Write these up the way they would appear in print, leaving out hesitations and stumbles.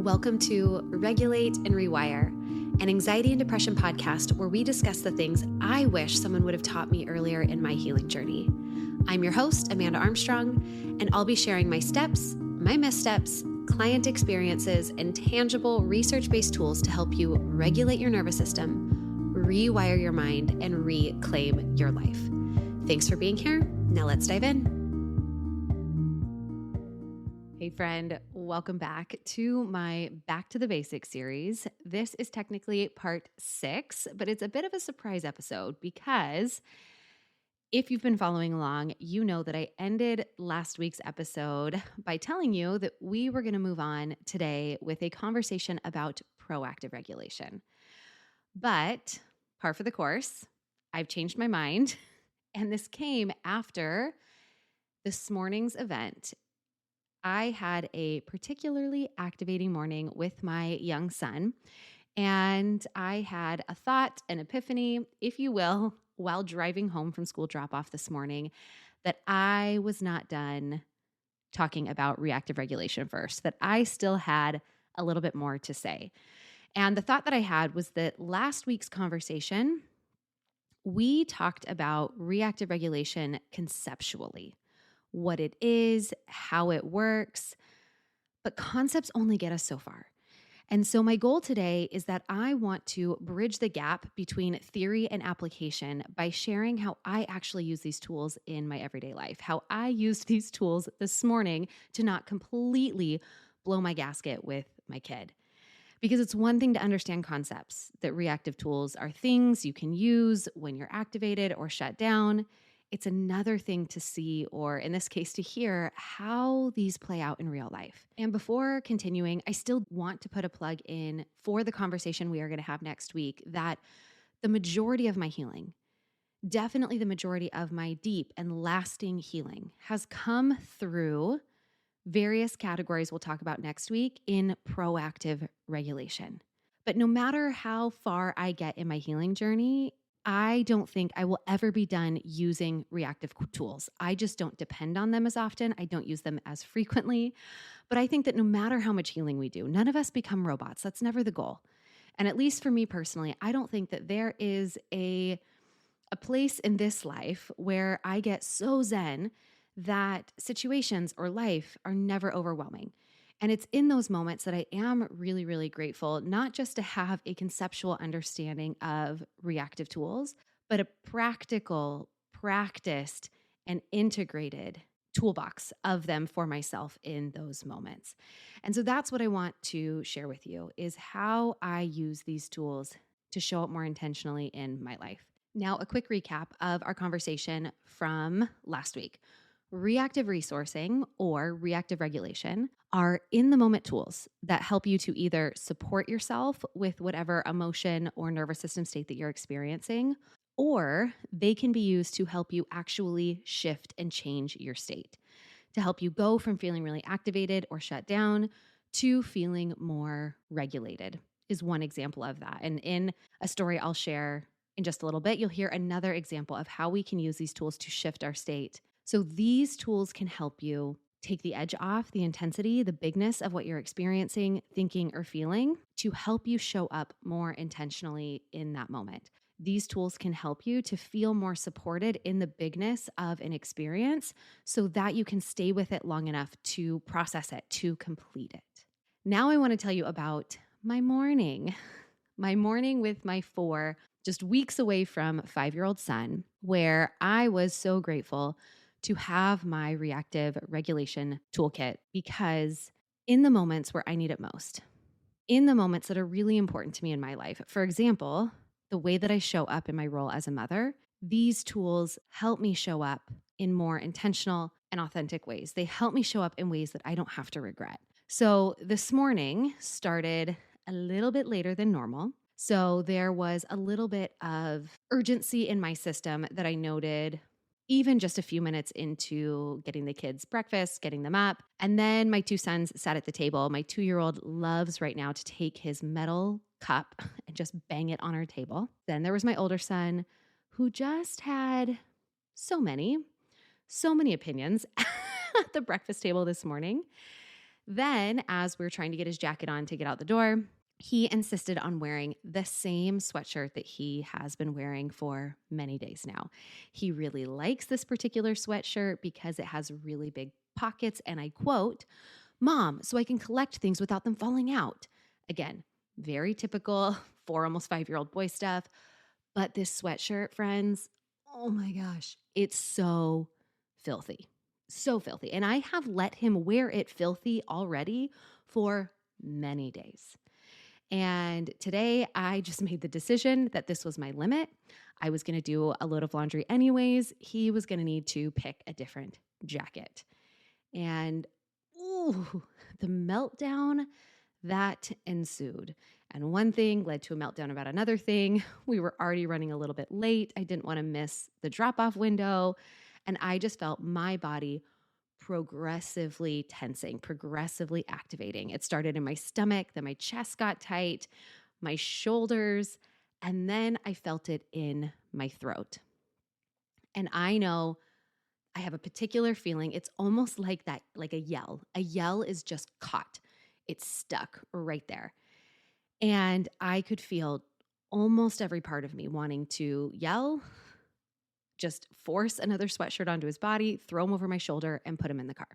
Welcome to Regulate and Rewire, an anxiety and depression podcast where we discuss the things I wish someone would have taught me earlier in my healing journey. I'm your host, Amanda Armstrong, and I'll be sharing my steps, my missteps, client experiences, and tangible research-based tools to help you regulate your nervous system, rewire your mind, and reclaim your life. Thanks for being here. Now let's dive in. Hey friend, welcome back to my Back to the Basics series. This is technically part 6, but it's a bit of a surprise episode because if you've been following along, you know that I ended last week's episode by telling you that we were going to move on today with a conversation about proactive regulation. But par for the course, I've changed my mind, and this came after this morning's event. I had a particularly activating morning with my young son, and I had a thought, an epiphany, if you will, while driving home from school drop-off this morning, that I was not done talking about reactive regulation first, that I still had a little bit more to say. And the thought that I had was that last week's conversation, we talked about reactive regulation conceptually. What it is, how it works, but concepts only get us so far. And so my goal today is that I want to bridge the gap between theory and application by sharing how I actually use these tools in my everyday life, how I used these tools this morning to not completely blow my gasket with my kid. Because it's one thing to understand concepts, that reactive tools are things you can use when you're activated or shut down. It's another thing to see, or in this case, to hear how these play out in real life. And before continuing, I still want to put a plug in for the conversation we are going to have next week that the majority of my healing, definitely the majority of my deep and lasting healing, has come through various categories we'll talk about next week in proactive regulation. But no matter how far I get in my healing journey, I don't think I will ever be done using reactive tools. I just don't depend on them as often. I don't use them as frequently. But I think that no matter how much healing we do, none of us become robots. That's never the goal. And at least for me personally, I don't think that there is a place in this life where I get so zen that situations or life are never overwhelming. And it's in those moments that I am really, really grateful, not just to have a conceptual understanding of reactive tools, but a practical, practiced, and integrated toolbox of them for myself in those moments. And so that's what I want to share with you, is how I use these tools to show up more intentionally in my life. Now, a quick recap of our conversation from last week. Reactive resourcing or reactive regulation are in-the-moment tools that help you to either support yourself with whatever emotion or nervous system state that you're experiencing, or they can be used to help you actually shift and change your state, to help you go from feeling really activated or shut down to feeling more regulated is one example of that. And in a story I'll share in just a little bit, you'll hear another example of how we can use these tools to shift our state. So these tools can help you take the edge off the intensity, the bigness of what you're experiencing, thinking, or feeling to help you show up more intentionally in that moment. These tools can help you to feel more supported in the bigness of an experience so that you can stay with it long enough to process it, to complete it. Now I want to tell you about my morning with my 4, just weeks away from 5-year-old son, where I was so grateful to have my reactive regulation toolkit, because in the moments where I need it most, in the moments that are really important to me in my life, for example, the way that I show up in my role as a mother, these tools help me show up in more intentional and authentic ways. They help me show up in ways that I don't have to regret. So this morning started a little bit later than normal. So there was a little bit of urgency in my system that I noted even just a few minutes into getting the kids breakfast, getting them up. And then my 2 sons sat at the table. My 2-year-old loves right now to take his metal cup and just bang it on our table. Then there was my older son, who just had so many opinions at the breakfast table this morning Then, as we're trying to get his jacket on to get out the door, he insisted on wearing the same sweatshirt that he has been wearing for many days now. He really likes this particular sweatshirt because it has really big pockets, and I quote, "Mom, so I can collect things without them falling out." Again, very typical 4, almost 5-year-old boy stuff. But this sweatshirt, friends, oh my gosh, it's so filthy. So filthy. And I have let him wear it filthy already for many days. And today I just made the decision that this was my limit. I was going to do a load of laundry anyways. He was going to need to pick a different jacket. And ooh, the meltdown that ensued. And one thing led to a meltdown about another thing. We were already running a little bit late. I didn't want to miss the drop-off window. And I just felt my body progressively tensing, progressively activating. It started in my stomach, then my chest got tight, my shoulders, and then I felt it in my throat. And I know I have a particular feeling. It's almost like that, like a yell. A yell is just caught. It's stuck right there. And I could feel almost every part of me wanting to yell, just force another sweatshirt onto his body, throw him over my shoulder, and put him in the car.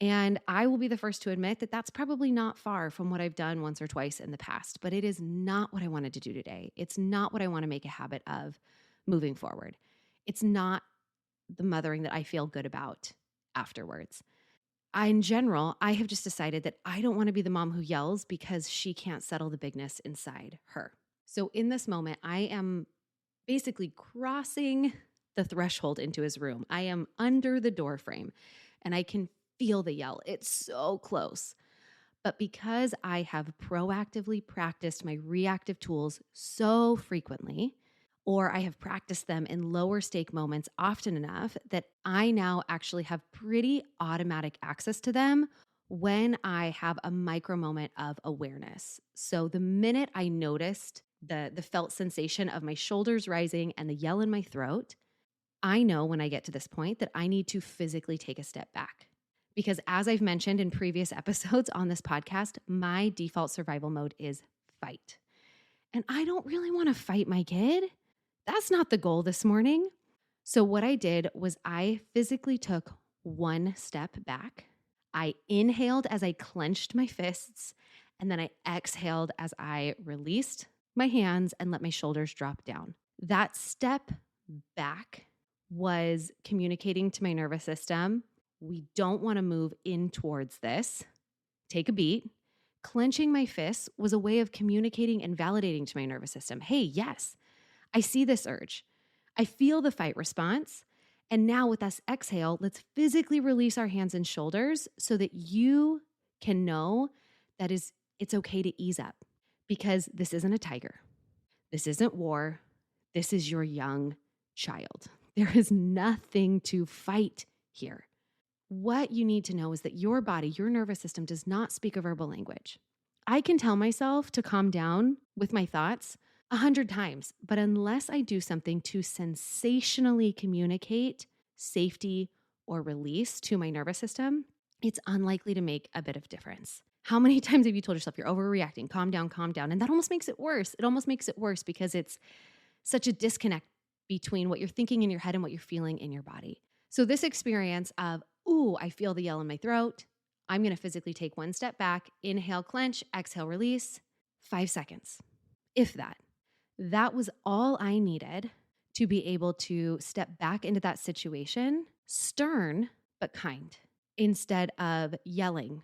And I will be the first to admit that that's probably not far from what I've done once or twice in the past, but it is not what I wanted to do today. It's not what I want to make a habit of moving forward. It's not the mothering that I feel good about afterwards. In general, I have just decided that I don't want to be the mom who yells because she can't settle the bigness inside her. So in this moment, I am basically crossing the threshold into his room. I am under the door frame and I can feel the yell. It's so close. But because I have proactively practiced my reactive tools so frequently, or I have practiced them in lower stake moments often enough that I now actually have pretty automatic access to them when I have a micro moment of awareness. So the minute I noticed the felt sensation of my shoulders rising and the yell in my throat, I know when I get to this point that I need to physically take a step back. Because as I've mentioned in previous episodes on this podcast, my default survival mode is fight. And I don't really want to fight my kid. That's not the goal this morning. So what I did was I physically took one step back. I inhaled as I clenched my fists, and then I exhaled as I released my hands and let my shoulders drop down. That step back was communicating to my nervous system, we don't want to move in towards this. Take a beat. Clenching my fists was a way of communicating and validating to my nervous system, hey, yes, I see this urge. I feel the fight response. And now with us exhale, let's physically release our hands and shoulders so that you can know that it's okay to ease up because this isn't a tiger. This isn't war. This is your young child. There is nothing to fight here. What you need to know is that your body, your nervous system does not speak a verbal language. I can tell myself to calm down with my thoughts 100 times, but unless I do something to sensationally communicate safety or release to my nervous system, it's unlikely to make a bit of difference. How many times have you told yourself you're overreacting? Calm down, calm down. And that almost makes it worse. It almost makes it worse because it's such a disconnect between what you're thinking in your head and what you're feeling in your body. So this experience of, ooh, I feel the yell in my throat. I'm going to physically take one step back, inhale, clench, exhale, release, 5 seconds, if that. That was all I needed to be able to step back into that situation, stern but kind, instead of yelling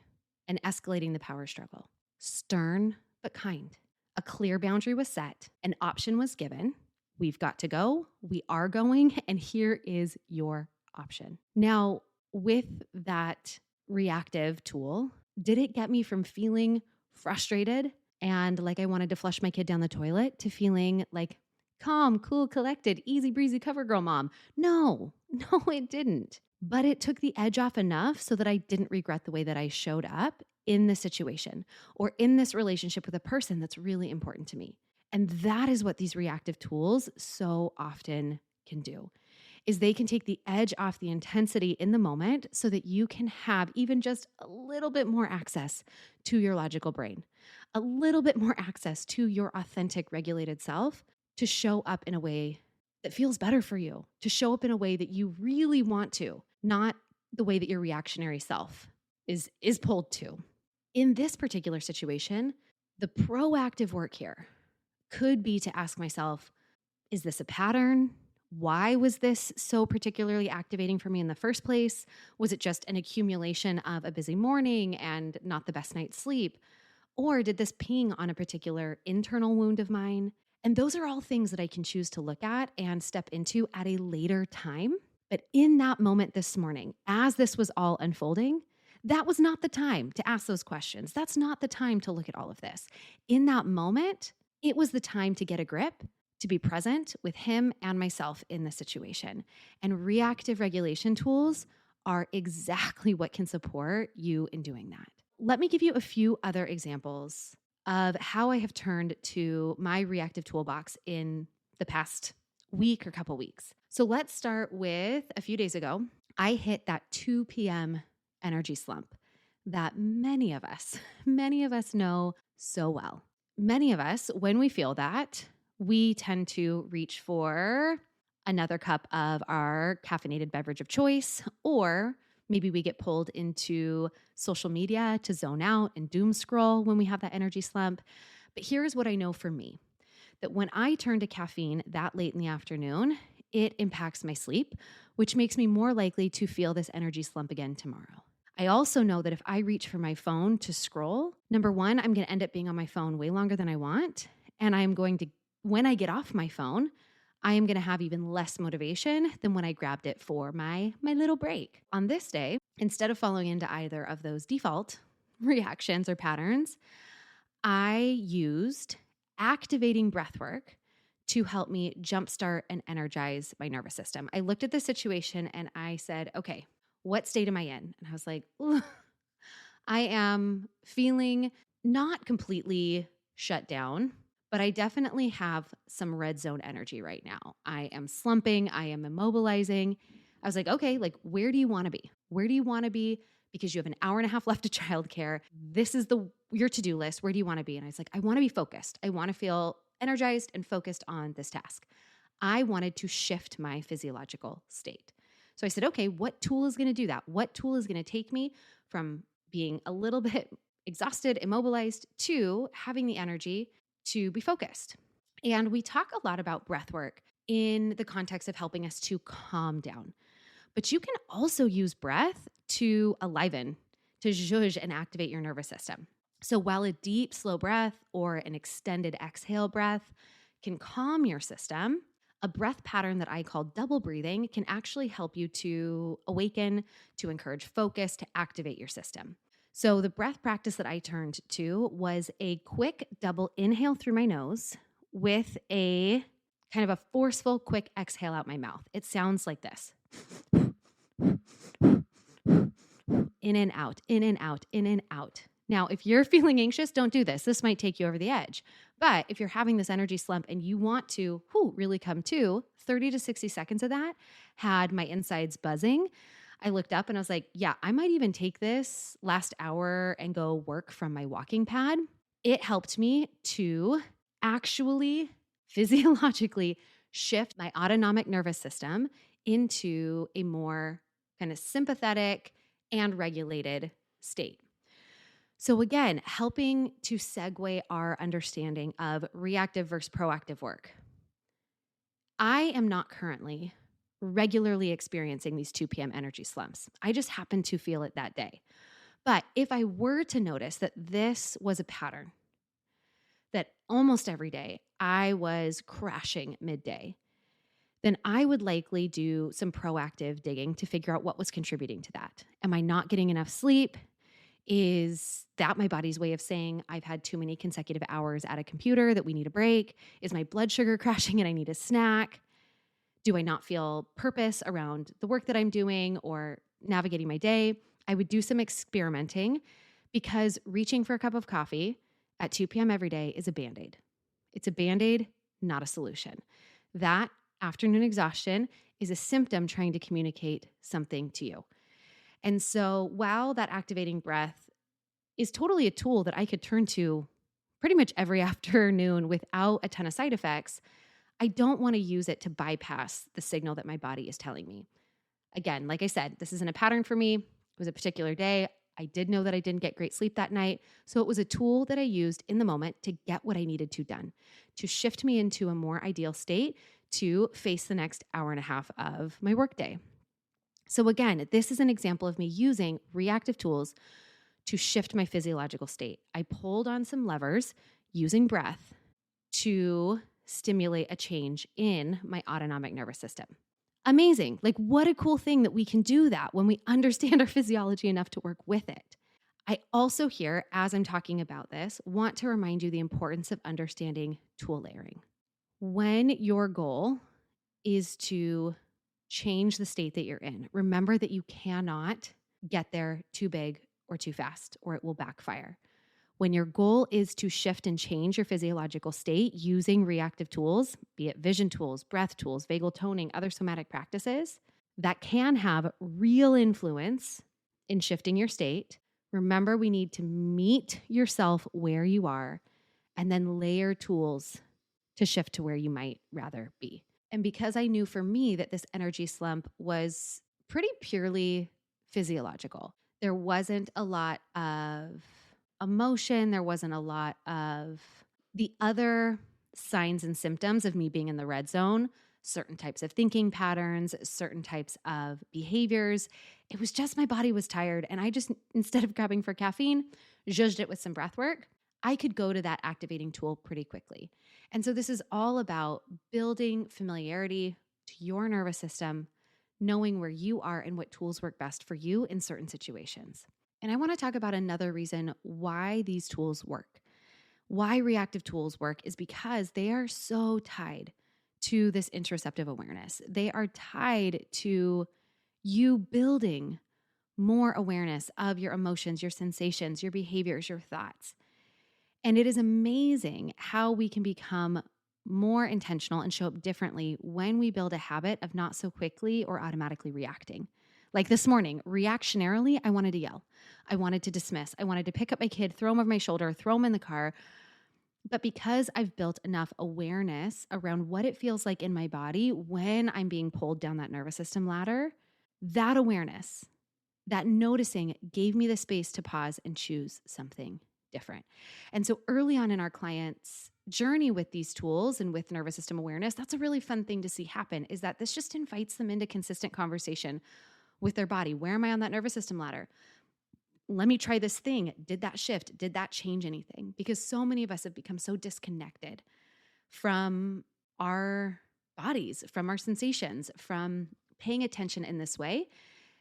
and escalating the power struggle. Stern but kind. A clear boundary was set, an option was given. We've got to go, we are going, and here is your option. Now, with that reactive tool, did it get me from feeling frustrated and like I wanted to flush my kid down the toilet to feeling like calm, cool, collected, easy breezy cover girl mom? No, it didn't. But it took the edge off enough so that I didn't regret the way that I showed up in this situation or in this relationship with a person that's really important to me. And that is what these reactive tools so often can do. is they can take the edge off the intensity in the moment so that you can have even just a little bit more access to your logical brain, a little bit more access to your authentic regulated self to show up in a way that feels better for you, to show up in a way that you really want to, not the way that your reactionary self is pulled to. In this particular situation, the proactive work here could be to ask myself, is this a pattern? Why was this so particularly activating for me in the first place? Was it just an accumulation of a busy morning and not the best night's sleep? Or did this ping on a particular internal wound of mine? And those are all things that I can choose to look at and step into at a later time. But in that moment this morning, as this was all unfolding, that was not the time to ask those questions. That's not the time to look at all of this. In that moment, it was the time to get a grip, to be present with him and myself in the situation. And reactive regulation tools are exactly what can support you in doing that. Let me give you a few other examples of how I have turned to my reactive toolbox in the past week or couple weeks. So let's start with a few days ago. I hit that 2 p.m. energy slump that many of us know so well. Many of us, when we feel that, we tend to reach for another cup of our caffeinated beverage of choice, or maybe we get pulled into social media to zone out and doom scroll when we have that energy slump. But here's what I know for me, that when I turn to caffeine that late in the afternoon, it impacts my sleep, which makes me more likely to feel this energy slump again tomorrow. I also know that if I reach for my phone to scroll, number one, I'm going to end up being on my phone way longer than I want. And I'm going to, when I get off my phone, I am going to have even less motivation than when I grabbed it for my little break. On this day, instead of falling into either of those default reactions or patterns, I used activating breath work to help me jumpstart and energize my nervous system. I looked at the situation and I said, okay, what state am I in? And I was like, I am feeling not completely shut down, but I definitely have some red zone energy right now. I am slumping. I am immobilizing. I was like, okay, like, where do you want to be? Where do you want to be? Because you have an hour and a half left of childcare. This is your to-do list. Where do you want to be? And I was like, I want to be focused. I want to feel energized and focused on this task. I wanted to shift my physiological state. So I said, okay, what tool is going to do that? What tool is going to take me from being a little bit exhausted, immobilized, to having the energy to be focused? And we talk a lot about breath work in the context of helping us to calm down. But you can also use breath to enliven, to zhuzh and activate your nervous system. So while a deep, slow breath or an extended exhale breath can calm your system, a breath pattern that I call double breathing can actually help you to awaken, to encourage focus, to activate your system. So the breath practice that I turned to was a quick double inhale through my nose with a kind of a forceful, quick exhale out my mouth. It sounds like this. In and out, in and out, in and out. Now, if you're feeling anxious, don't do this. This might take you over the edge. But if you're having this energy slump and you want to really come to, 30 to 60 seconds of that had my insides buzzing. I looked up and I was like, yeah, I might even take this last hour and go work from my walking pad. It helped me to actually physiologically shift my autonomic nervous system into a more kind of sympathetic and regulated state. So again, helping to segue our understanding of reactive versus proactive work. I am not currently regularly experiencing these 2 p.m. energy slumps. I just happen to feel it that day. But if I were to notice that this was a pattern, that almost every day I was crashing midday, then I would likely do some proactive digging to figure out what was contributing to that. Am I not getting enough sleep? Is that my body's way of saying I've had too many consecutive hours at a computer that we need a break? Is my blood sugar crashing and I need a snack? Do I not feel purpose around the work that I'm doing or navigating my day? I would do some experimenting, because reaching for a cup of coffee at 2 p.m. every day is a Band-Aid. It's a Band-Aid, not a solution. That Afternoon exhaustion is a symptom trying to communicate something to you. And so while that activating breath is totally a tool that I could turn to pretty much every afternoon without a ton of side effects, I don't want to use it to bypass the signal that my body is telling me. Again, like I said, this isn't a pattern for me. It was a particular day. I did know that I didn't get great sleep that night. So it was a tool that I used in the moment to get what I needed to done, to shift me into a more ideal state to face the next hour and a half of my workday. So again, this is an example of me using reactive tools to shift my physiological state. I pulled on some levers using breath to stimulate a change in my autonomic nervous system. Amazing. Like, what a cool thing that we can do that when we understand our physiology enough to work with it. I also here, as I'm talking about this, want to remind you the importance of understanding tool layering. When your goal is to change the state that you're in, remember that you cannot get there too big or too fast, or it will backfire. When your goal is to shift and change your physiological state using reactive tools, be it vision tools, breath tools, vagal toning, other somatic practices, that can have real influence in shifting your state. Remember, we need to meet yourself where you are and then layer tools to shift to where you might rather be. And because I knew for me that this energy slump was pretty purely physiological, there wasn't a lot of emotion. There wasn't a lot of the other signs and symptoms of me being in the red zone, certain types of thinking patterns, certain types of behaviors. It was just my body was tired. And I just, instead of grabbing for caffeine, zhuzhed it with some breath work. I could go to that activating tool pretty quickly. And so this is all about building familiarity to your nervous system, knowing where you are and what tools work best for you in certain situations. And I want to talk about another reason why these tools work. Why reactive tools work is because they are so tied to this interoceptive awareness. They are tied to you building more awareness of your emotions, your sensations, your behaviors, your thoughts. And it is amazing how we can become more intentional and show up differently when we build a habit of not so quickly or automatically reacting. Like this morning, reactionarily, I wanted to yell. I wanted to dismiss. I wanted to pick up my kid, throw him over my shoulder, throw him in the car. But because I've built enough awareness around what it feels like in my body when I'm being pulled down that nervous system ladder, that awareness, that noticing gave me the space to pause and choose something different. And so early on in our clients' journey with these tools and with nervous system awareness, that's a really fun thing to see happen, is that this just invites them into consistent conversation with their body. Where am I on that nervous system ladder? Let me try this thing. Did that shift? Did that change anything? Because so many of us have become so disconnected from our bodies, from our sensations, from paying attention in this way.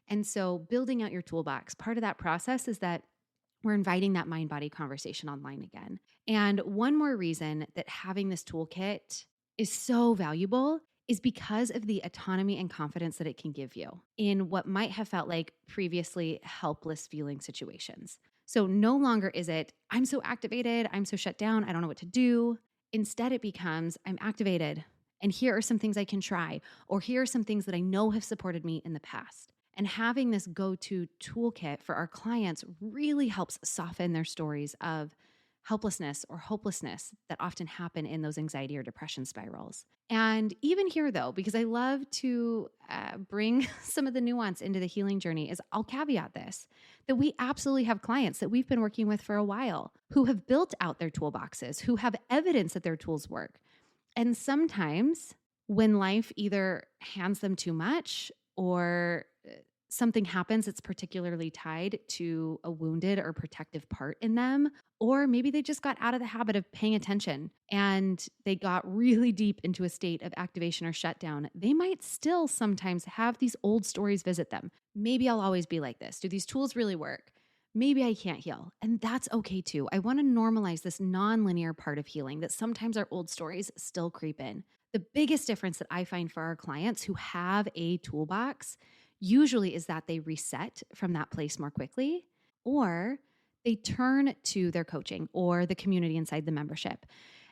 And so building out your toolbox, part of that process is that we're inviting that mind-body conversation online again. And one more reason that having this toolkit is so valuable is because of the autonomy and confidence that it can give you in what might have felt like previously helpless feeling situations. So no longer is it, I'm so activated, I'm so shut down, I don't know what to do. Instead, it becomes, I'm activated, and here are some things I can try, or here are some things that I know have supported me in the past. And having this go-to toolkit for our clients really helps soften their stories of helplessness or hopelessness that often happen in those anxiety or depression spirals. And even here, though, because I love to bring some of the nuance into the healing journey, is I'll caveat this, that we absolutely have clients that we've been working with for a while who have built out their toolboxes, who have evidence that their tools work. And sometimes when life either hands them too much or something happens that's particularly tied to a wounded or protective part in them, or maybe they just got out of the habit of paying attention and they got really deep into a state of activation or shutdown, they might still sometimes have these old stories visit them. Maybe I'll always be like this. Do these tools really work? Maybe I can't heal. And that's okay too. I want to normalize this non-linear part of healing that sometimes our old stories still creep in. The biggest difference that I find for our clients who have a toolbox usually is that they reset from that place more quickly, or they turn to their coaching or the community inside the membership.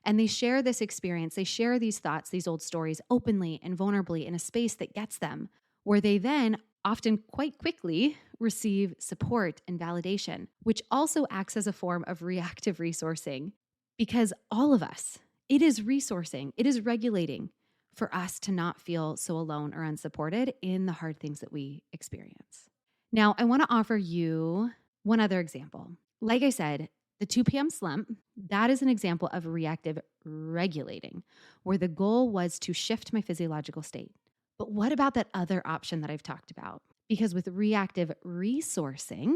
And they share this experience, they share these thoughts, these old stories openly and vulnerably in a space that gets them, where they then often quite quickly receive support and validation, which also acts as a form of reactive resourcing. Because all of us, it is resourcing, it is regulating for us to not feel so alone or unsupported in the hard things that we experience. Now, I want to offer you one other example. Like I said, the 2 p.m. slump, that is an example of reactive regulating, where the goal was to shift my physiological state. But what about that other option that I've talked about? Because with reactive resourcing,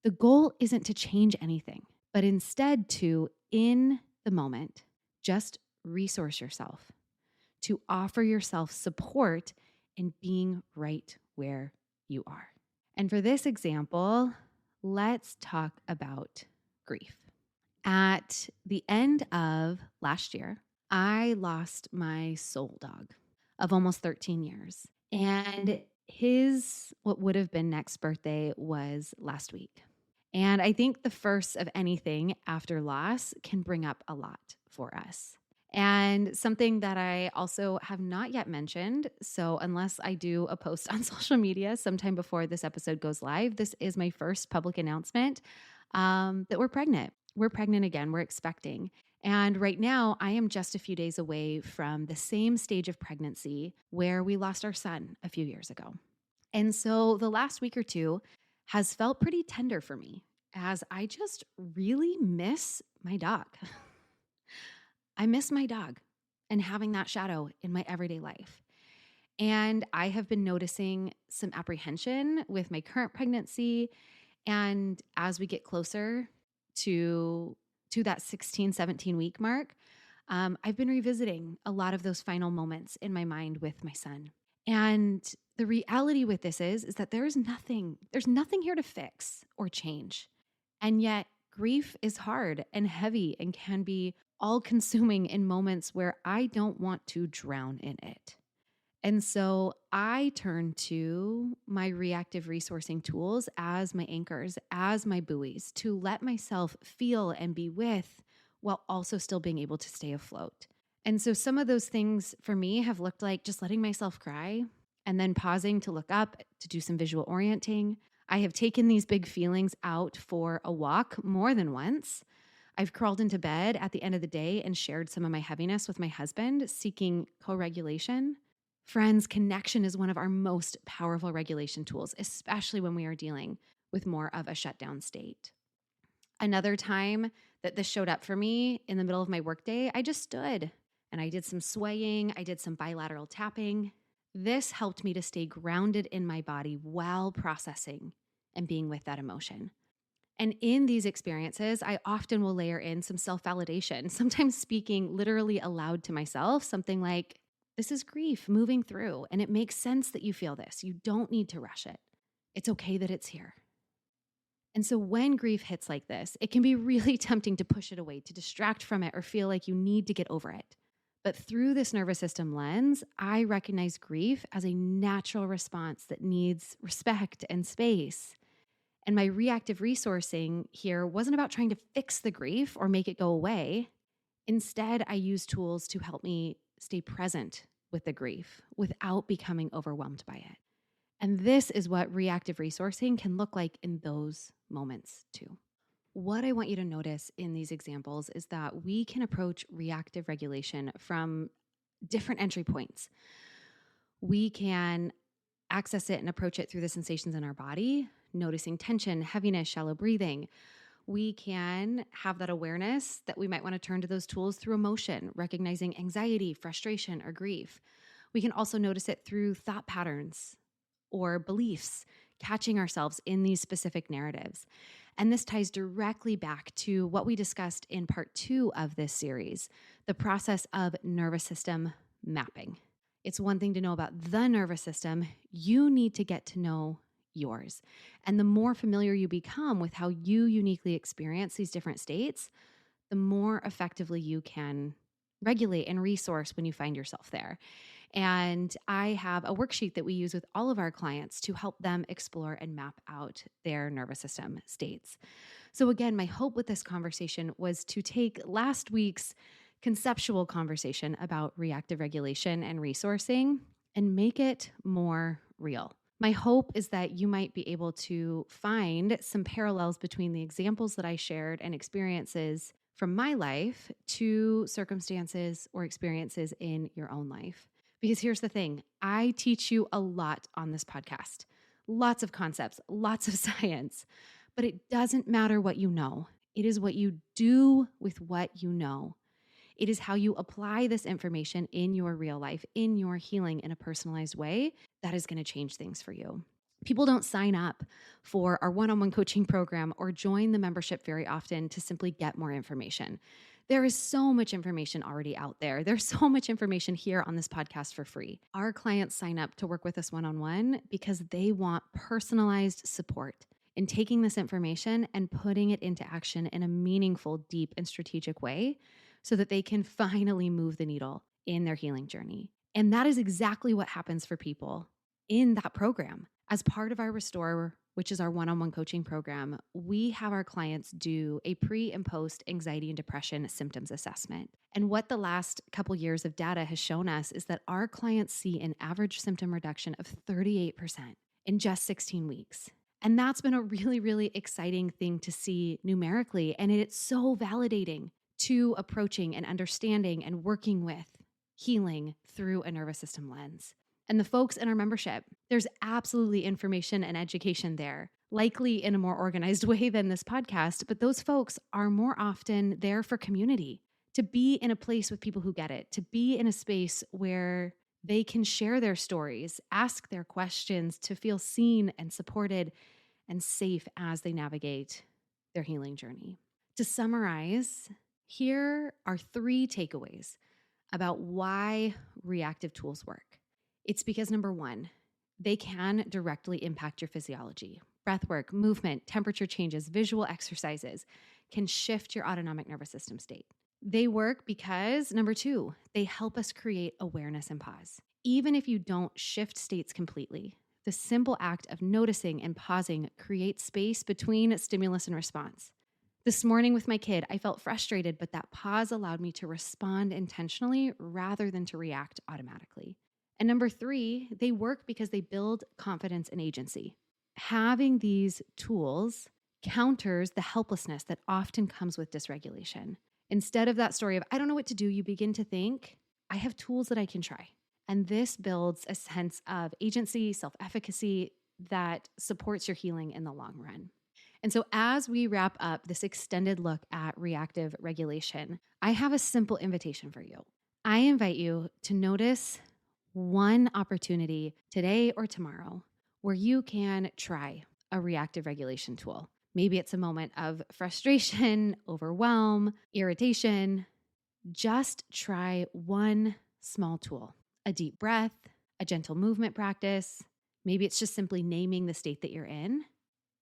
the goal isn't to change anything, but instead to, in the moment, just resource yourself, to offer yourself support in being right where you are. And for this example, let's talk about grief. At the end of last year, I lost my soul dog of almost 13 years. And his, what would have been next birthday was last week. And I think the first of anything after loss can bring up a lot for us. And something that I also have not yet mentioned, so unless I do a post on social media sometime before this episode goes live, this is my first public announcement that we're pregnant. We're pregnant again. We're expecting. And right now, I am just a few days away from the same stage of pregnancy where we lost our son a few years ago. And so the last week or two has felt pretty tender for me as I just really miss my dog. I miss my dog and having that shadow in my everyday life. And I have been noticing some apprehension with my current pregnancy. And as we get closer to that 16, 17 week mark, I've been revisiting a lot of those final moments in my mind with my son. And the reality with this is that there's nothing here to fix or change. And yet grief is hard and heavy and can be all consuming in moments where I don't want to drown in it. And so I turn to my reactive resourcing tools as my anchors, as my buoys to let myself feel and be with while also still being able to stay afloat. And so some of those things for me have looked like just letting myself cry and then pausing to look up to do some visual orienting. I have taken these big feelings out for a walk more than once. I've crawled into bed at the end of the day and shared some of my heaviness with my husband, seeking co-regulation. Friends, connection is one of our most powerful regulation tools, especially when we are dealing with more of a shutdown state. Another time that this showed up for me in the middle of my workday, I just stood and I did some swaying, I did some bilateral tapping. This helped me to stay grounded in my body while processing and being with that emotion. And in these experiences, I often will layer in some self-validation, sometimes speaking literally aloud to myself, something like, this is grief moving through, and it makes sense that you feel this. You don't need to rush it. It's okay that it's here. And so when grief hits like this, it can be really tempting to push it away, to distract from it, or feel like you need to get over it. But through this nervous system lens, I recognize grief as a natural response that needs respect and space. And my reactive resourcing here wasn't about trying to fix the grief or make it go away. Instead, I use tools to help me stay present with the grief without becoming overwhelmed by it. And this is what reactive resourcing can look like in those moments too. What I want you to notice in these examples is that we can approach reactive regulation from different entry points. We can access it and approach it through the sensations in our body, noticing tension, heaviness, shallow breathing. We can have that awareness that we might want to turn to those tools through emotion, recognizing anxiety, frustration, or grief. We can also notice it through thought patterns or beliefs, catching ourselves in these specific narratives. And this ties directly back to what we discussed in part 2 of this series, the process of nervous system mapping. It's one thing to know about the nervous system. You need to get to know yours. And the more familiar you become with how you uniquely experience these different states, the more effectively you can regulate and resource when you find yourself there. And I have a worksheet that we use with all of our clients to help them explore and map out their nervous system states. So again, my hope with this conversation was to take last week's conceptual conversation about reactive regulation and resourcing and make it more real. My hope is that you might be able to find some parallels between the examples that I shared and experiences from my life to circumstances or experiences in your own life. Because here's the thing, I teach you a lot on this podcast, lots of concepts, lots of science, but it doesn't matter what you know. It is what you do with what you know. It is how you apply this information in your real life, in your healing in a personalized way that is going to change things for you. People don't sign up for our one-on-one coaching program or join the membership very often to simply get more information. There is so much information already out there. There's so much information here on this podcast for free. Our clients sign up to work with us one-on-one because they want personalized support in taking this information and putting it into action in a meaningful, deep, and strategic way so that they can finally move the needle in their healing journey. And that is exactly what happens for people in that program. As part of our Restore, which is our one-on-one coaching program, we have our clients do a pre and post anxiety and depression symptoms assessment. And what the last couple years of data has shown us is that our clients see an average symptom reduction of 38% in just 16 weeks. And that's been a really, really exciting thing to see numerically. And it's so validating to approaching and understanding and working with healing through a nervous system lens. And the folks in our membership, there's absolutely information and education there, likely in a more organized way than this podcast, but those folks are more often there for community, to be in a place with people who get it, to be in a space where they can share their stories, ask their questions, to feel seen and supported and safe as they navigate their healing journey. To summarize, here are 3 takeaways about why reactive tools work. It's because, number 1, they can directly impact your physiology. Breathwork, movement, temperature changes, visual exercises can shift your autonomic nervous system state. They work because, number 2, they help us create awareness and pause. Even if you don't shift states completely, the simple act of noticing and pausing creates space between stimulus and response. This morning with my kid, I felt frustrated, but that pause allowed me to respond intentionally rather than to react automatically. And number 3, they work because they build confidence and agency. Having these tools counters the helplessness that often comes with dysregulation. Instead of that story of, I don't know what to do, you begin to think, I have tools that I can try. And this builds a sense of agency, self-efficacy that supports your healing in the long run. And so as we wrap up this extended look at reactive regulation, I have a simple invitation for you. I invite you to notice one opportunity today or tomorrow where you can try a reactive regulation tool. Maybe it's a moment of frustration, overwhelm, irritation. Just try one small tool, a deep breath, a gentle movement practice. Maybe it's just simply naming the state that you're in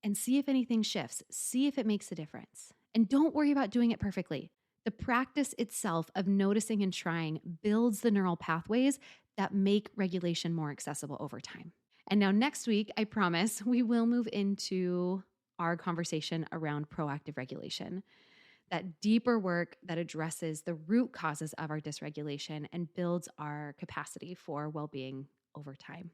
and see if anything shifts. See if it makes a difference. And don't worry about doing it perfectly. The practice itself of noticing and trying builds the neural pathways that make regulation more accessible over time. And now next week, I promise, we will move into our conversation around proactive regulation, that deeper work that addresses the root causes of our dysregulation and builds our capacity for well-being over time.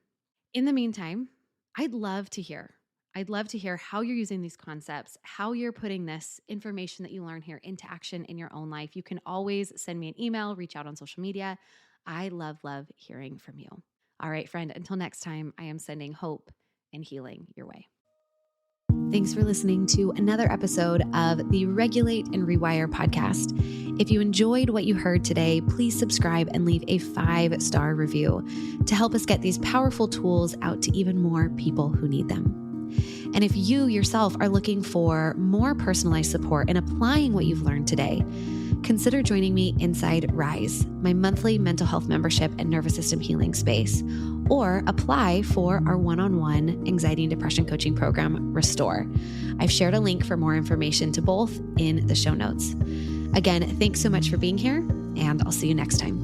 In the meantime, I'd love to hear how you're using these concepts, how you're putting this information that you learn here into action in your own life. You can always send me an email, reach out on social media. I love hearing from you. All right, friend, until next time, I am sending hope and healing your way. Thanks for listening to another episode of the Regulate and Rewire podcast. If you enjoyed what you heard today, please subscribe and leave a 5-star review to help us get these powerful tools out to even more people who need them. And if you yourself are looking for more personalized support in applying what you've learned today, consider joining me inside Rise, my monthly mental health membership and nervous system healing space, or apply for our one-on-one anxiety and depression coaching program, Restore. I've shared a link for more information to both in the show notes. Again, thanks so much for being here, and I'll see you next time.